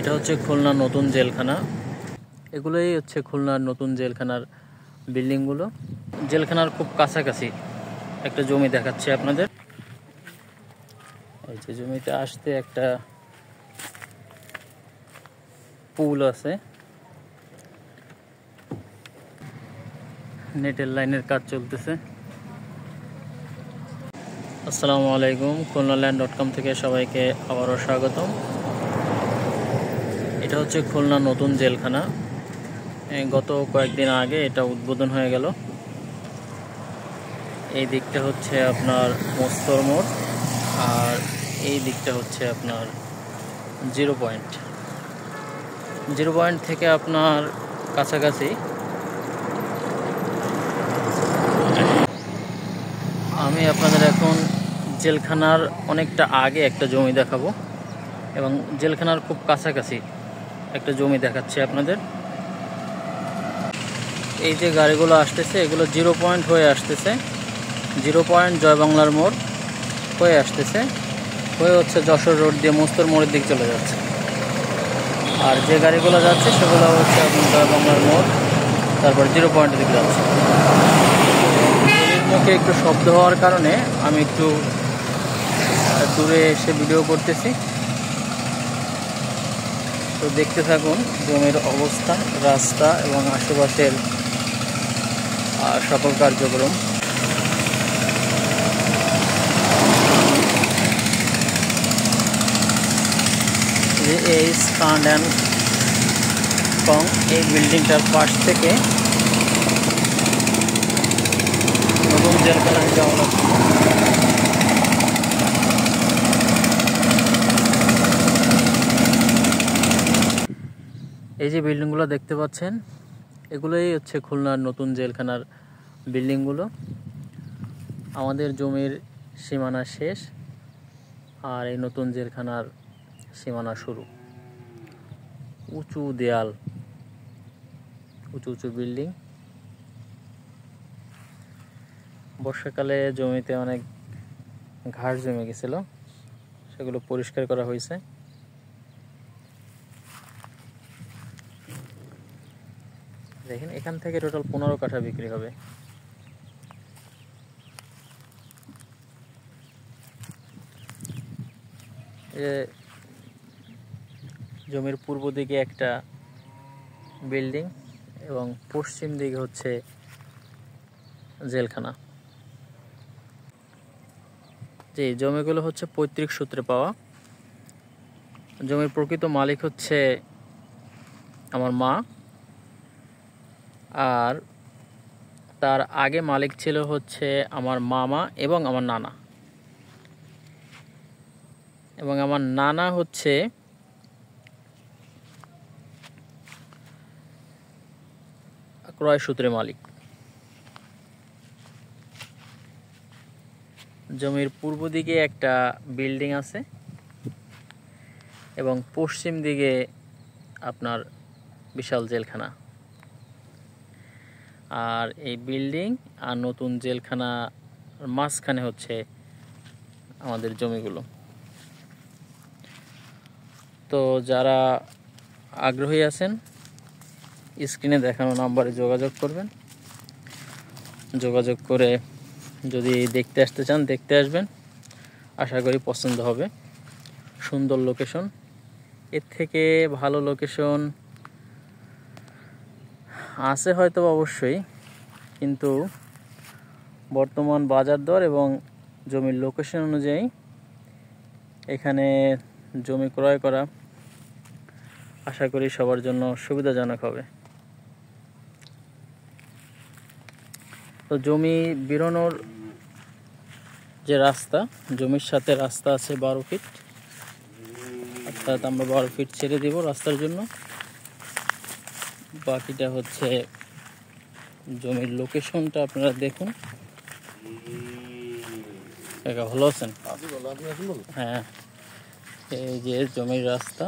এটা হচ্ছে খুলনার নতুন জেলখানা। এগুলোই হচ্ছে খুলনার নতুন জেলখানার বিল্ডিংগুলো। জেলখানার খুব কাছাকাছি একটা জমি দেখাচ্ছে আপনাদের। এই যে জমিতে আসতে একটা পুল আছে, নেটের লাইনের কাজ চলতেছে। আসসালামু আলাইকুম, খুলনাল্যান্ড.com থেকে সবাইকে আবারও স্বাগতম। এটা হচ্ছে খুলনা নতুন জেলখানা। গত কয়েকদিন আগে এটা উদ্বোধন হয়ে গেল। এই দিকটা হচ্ছে আপনার মস্তর মোড়, আর এই দিকটা হচ্ছে আপনার জিরো পয়েন্ট থেকে আপনার কাছাকাছি। আমি আপনাদের এখন জেলখানার অনেকটা আগে একটা জমি দেখাবো এবং জেলখানার খুব কাছাকাছি একটা জমি দেখাচ্ছি আপনাদের। এই যে গাড়িগুলো আসতেছে, এগুলো জিরো পয়েন্ট হয়ে আসতেছে, জিরো পয়েন্ট জয় বাংলার মোড় হয়ে আসতেছে, হয়ে হচ্ছে যশোর রোড দিয়ে মস্তর মোড়ের দিকে চলে যাচ্ছে। আর যে গাড়িগুলো যাচ্ছে সেগুলো হচ্ছে আপনার জয় বাংলার মোড়, তারপর জিরো পয়েন্টের দিকে যাচ্ছে। মুখে একটু শব্দ হওয়ার কারণে আমি একটু দূরে এসে ভিডিও করতেছি, তো দেখতে থাকুন জমির অবস্থা, রাস্তা এবং আশেপাশের সকল কার্যক্রম। এই স্ট্যান্ড অ্যান্ড কং, এই বিল্ডিংটার পাশ থেকে নতুন জেলখানা যাওয়া লাগছে। এই যে বিল্ডিংগুলো দেখতে পাচ্ছেন, এগুলোই হচ্ছে খুলনার নতুন জেলখানার বিল্ডিংগুলো। আমাদের জমির সীমানা শেষ আর এই নতুন জেলখানার সীমানা শুরু। উঁচু দেয়াল, উঁচু উঁচু বিল্ডিং। বর্ষাকালে জমিতে অনেক ঘাস জমে গেছিল, সেগুলো পরিষ্কার করা হয়েছে। দেখেন, এখান থেকে টোটাল 15 কাঠা বিক্রি হবে। জমির পূর্ব দিকে একটা বিল্ডিং এবং পশ্চিম দিকে হচ্ছে জেলখানা। যে জমিগুলো হচ্ছে পৈতৃক সূত্রে পাওয়া। জমির প্রকৃত মালিক হচ্ছে আমার মা, আর তার আগে মালিক ছিল হচ্ছে আমার মামা এবং আমার নানা, এবং আমার নানা হচ্ছে ক্রয় সূত্রে মালিক। জমির পূর্ব দিকে একটা বিল্ডিং আছে এবং পশ্চিম দিকে আপনার বিশাল জেলখানা। আর এই বিল্ডিং আর নতুন জেলখানা মাঝখানে হচ্ছে আমাদের জমিগুলো। তো যারা আগ্রহী আছেন, স্ক্রিনে দেখানো নাম্বারে যোগাযোগ করবেন। যোগাযোগ করে যদি দেখতে আসতে চান দেখতে আসবেন, আশা করি পছন্দ হবে। সুন্দর লোকেশন, এর থেকে ভালো লোকেশন আছে হয়তো অবশ্যই, কিন্তু বর্তমান বাজার দর এবং জমির লোকেশন অনুযায়ী এখানে জমি ক্রয় করা আশা করি সবার জন্য সুবিধাজনক হবে। তো জমি বেরোনোর যে রাস্তা, জমির সাথে রাস্তা আছে 12 ফিট, অর্থাৎ আমরা 12 ফিট ছেড়ে দেব রাস্তার জন্য। বাকিটা হচ্ছে জমির লোকেশনটা আপনারা দেখুন। ভালো আছেন? হ্যাঁ, এই যে জমির রাস্তা।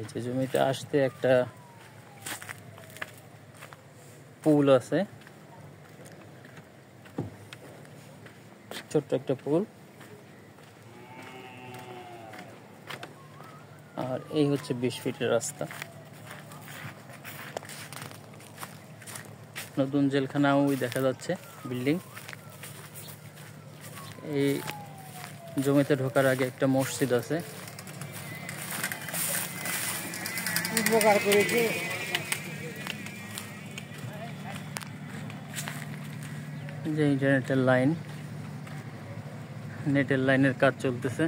এই যে জমিতে আসতে একটা পুল আছে, ছোট্ট একটা পুল। আর এই হচ্ছে 20 ফিটের রাস্তা। নতুন জেলখানা ওই দেখা যাচ্ছে বিল্ডিং। এই জমিতে ঢোকার আগে একটা মসজিদ আছে। যে ইন্টারনেটের লাইন, নেটের লাইনের কাজ চলতেছে।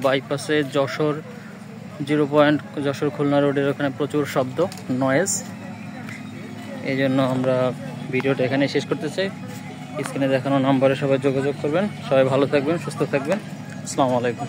বাইপাসে যশোর 0 পয়েন্ট যশোর খুলনা রোডের ওখানে প্রচুর শব্দ, নয়েজ। এই জন্য আমরা ভিডিওটা এখানে শেষ করতে চাই। স্ক্রিনে দেখানো নাম্বারে সবাই যোগাযোগ করবেন। সবাই ভালো থাকবেন, সুস্থ থাকবেন। আসসালামু আলাইকুম।